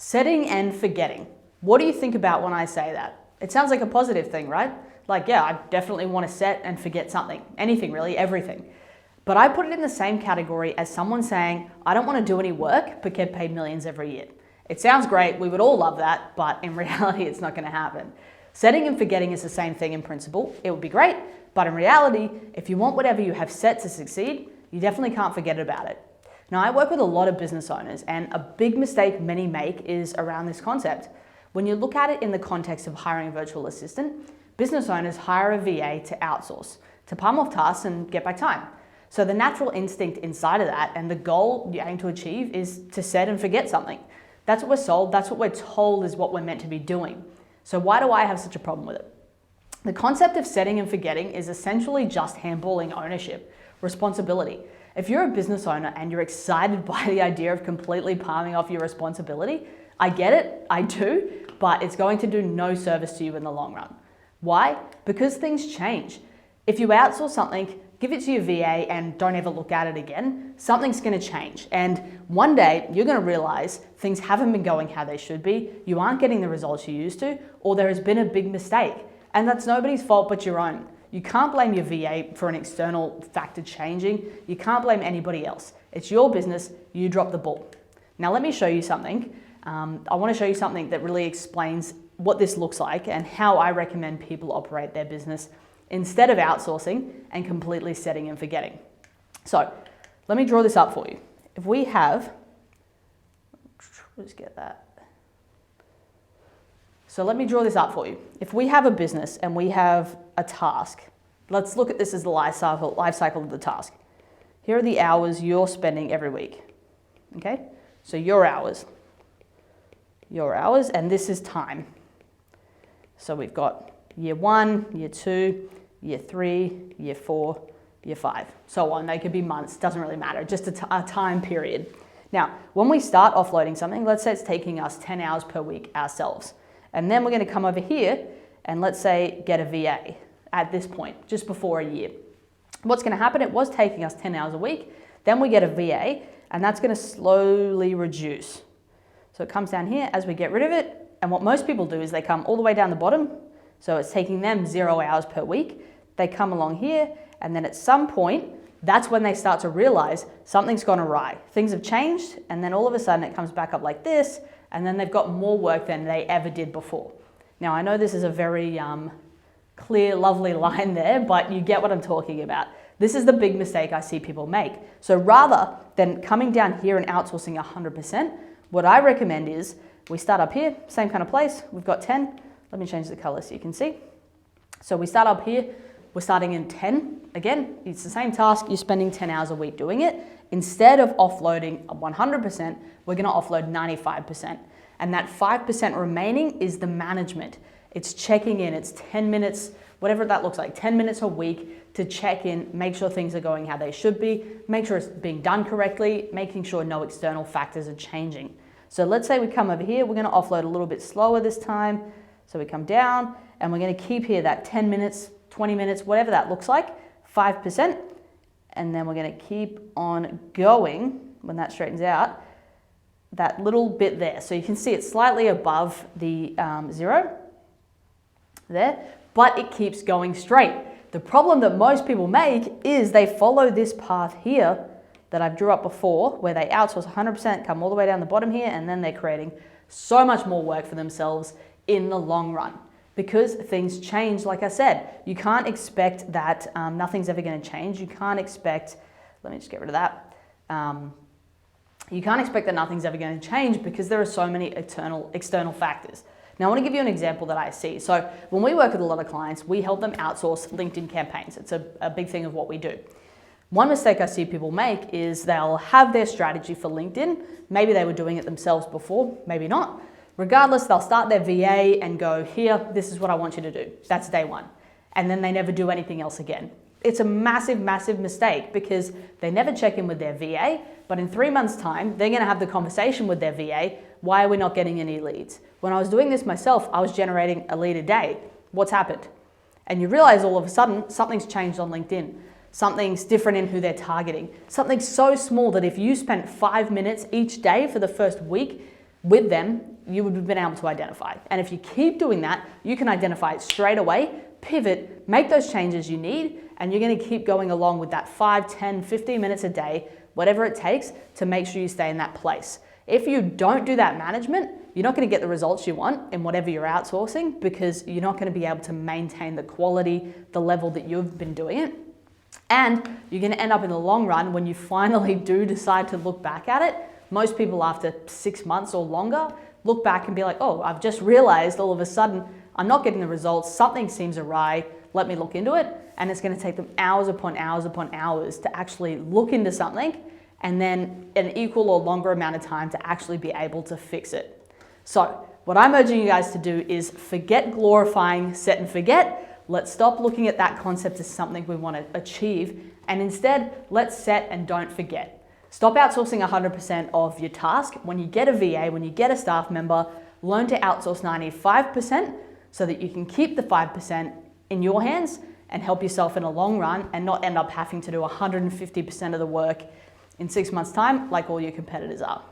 Setting and forgetting. What do you think about when I say that? It sounds like a positive thing, right? Like, yeah, I definitely want to set and forget something. Anything really, everything. But I put it in the same category as someone saying, I don't want to do any work, but get paid millions every year. It sounds great, we would all love that, but in reality, it's not going to happen. Setting and forgetting is the same thing in principle. It would be great, but in reality, if you want whatever you have set to succeed, you definitely can't forget about it. Now, I work with a lot of business owners, and a big mistake many make is around this concept. When you look at it in the context of hiring a virtual assistant, business owners hire a VA to outsource, to palm off tasks and get back time. So the natural instinct inside of that and the goal you aim to achieve is to set and forget something. That's what we're sold, that's what we're told is what we're meant to be doing. So why do I have such a problem with it? The concept of setting and forgetting is essentially just handballing ownership, responsibility. If you're a business owner and you're excited by the idea of completely palming off your responsibility, I get it, I do, but it's going to do no service to you in the long run. Why? Because things change. If you outsource something, give it to your VA and don't ever look at it again, something's going to change. And one day you're going to realize things haven't been going how they should be, you aren't getting the results you used to, or there has been a big mistake. And that's nobody's fault but your own. You can't blame your VA for an external factor changing. You can't blame anybody else. It's your business, you drop the ball. Now let me show you something. I want to show you something that really explains what this looks like and how I recommend people operate their business instead of outsourcing and completely setting and forgetting. So let me draw this up for you. If we have, let's get that. So let me draw this up for you. If we have a business and we have a task, let's look at this as the life cycle of the task. Here are the hours you're spending every week. Okay? So your hours, and this is time. So we've got year 1, year 2, year 3, year 4, year 5, so on. They could be months, doesn't really matter, just a time period. Now, when we start offloading something, let's say it's taking us 10 hours per week ourselves. And then we're going to come over here and let's say get a VA at this point, just before a year. What's going to happen? It was taking us 10 hours a week. Then we get a VA and that's going to slowly reduce. So it comes down here as we get rid of it. And what most people do is they come all the way down the bottom. So it's taking them 0 hours per week. They come along here and then at some point, that's when they start to realize something's gone awry. Things have changed and then all of a sudden it comes back up like this and then they've got more work than they ever did before. Now I know this is a very clear, lovely line there, but you get what I'm talking about. This is the big mistake I see people make. So rather than coming down here and outsourcing 100%, what I recommend is we start up here, same kind of place, we've got 10. Let me change the color so you can see. So we start up here, we're starting in 10. Again, it's the same task, you're spending 10 hours a week doing it. Instead of offloading 100%, we're gonna offload 95%. And that 5% remaining is the management. It's checking in, it's 10 minutes, whatever that looks like, 10 minutes a week to check in, make sure things are going how they should be, make sure it's being done correctly, making sure no external factors are changing. So let's say we come over here, we're gonna offload a little bit slower this time. So we come down and we're gonna keep here that 10 minutes, 20 minutes, whatever that looks like, 5%. And then we're gonna keep on going when that straightens out, that little bit there. So you can see it's slightly above the 0 there, but it keeps going straight. The problem that most people make is they follow this path here that I've drew up before, where they outsource 100%, come all the way down the bottom here, and then they're creating so much more work for themselves in the long run. Because things change, like I said, you can't expect that nothing's ever going to change. You can't expect, let me just get rid of that. You can't expect that nothing's ever going to change because there are so many external factors. Now, I want to give you an example that I see. So when we work with a lot of clients, we help them outsource LinkedIn campaigns. It's a big thing of what we do. One mistake I see people make is they'll have their strategy for LinkedIn. Maybe they were doing it themselves before, maybe not. Regardless, they'll start their VA and go, here, this is what I want you to do. That's day one. And then they never do anything else again. It's a massive, massive mistake because they never check in with their VA, but in 3 months' time, they're gonna have the conversation with their VA, why are we not getting any leads? When I was doing this myself, I was generating a lead a day. What's happened? And you realize all of a sudden, something's changed on LinkedIn. Something's different in who they're targeting. Something so small that if you spent 5 minutes each day for the first week with them, you would have been able to identify. And if you keep doing that, you can identify it straight away, pivot, make those changes you need, and you're going to keep going along with that 5, 10, 15 minutes a day, whatever it takes to make sure you stay in that place. If you don't do that management, you're not going to get the results you want in whatever you're outsourcing, because you're not going to be able to maintain the quality, the level that you've been doing it. And you're going to end up in the long run, when you finally do decide to look back at it, most people after 6 months or longer look back and be like, oh, I've just realized all of a sudden I'm not getting the results, something seems awry, let me look into it. And it's going to take them hours upon hours upon hours to actually look into something, and then an equal or longer amount of time to actually be able to fix it. So what I'm urging you guys to do is forget glorifying set and forget. Let's stop looking at that concept as something we want to achieve, and instead let's set and don't forget. Stop outsourcing 100% of your task. When you get a VA, when you get a staff member, learn to outsource 95% so that you can keep the 5% in your hands and help yourself in the long run, and not end up having to do 150% of the work in 6 months' time like all your competitors are.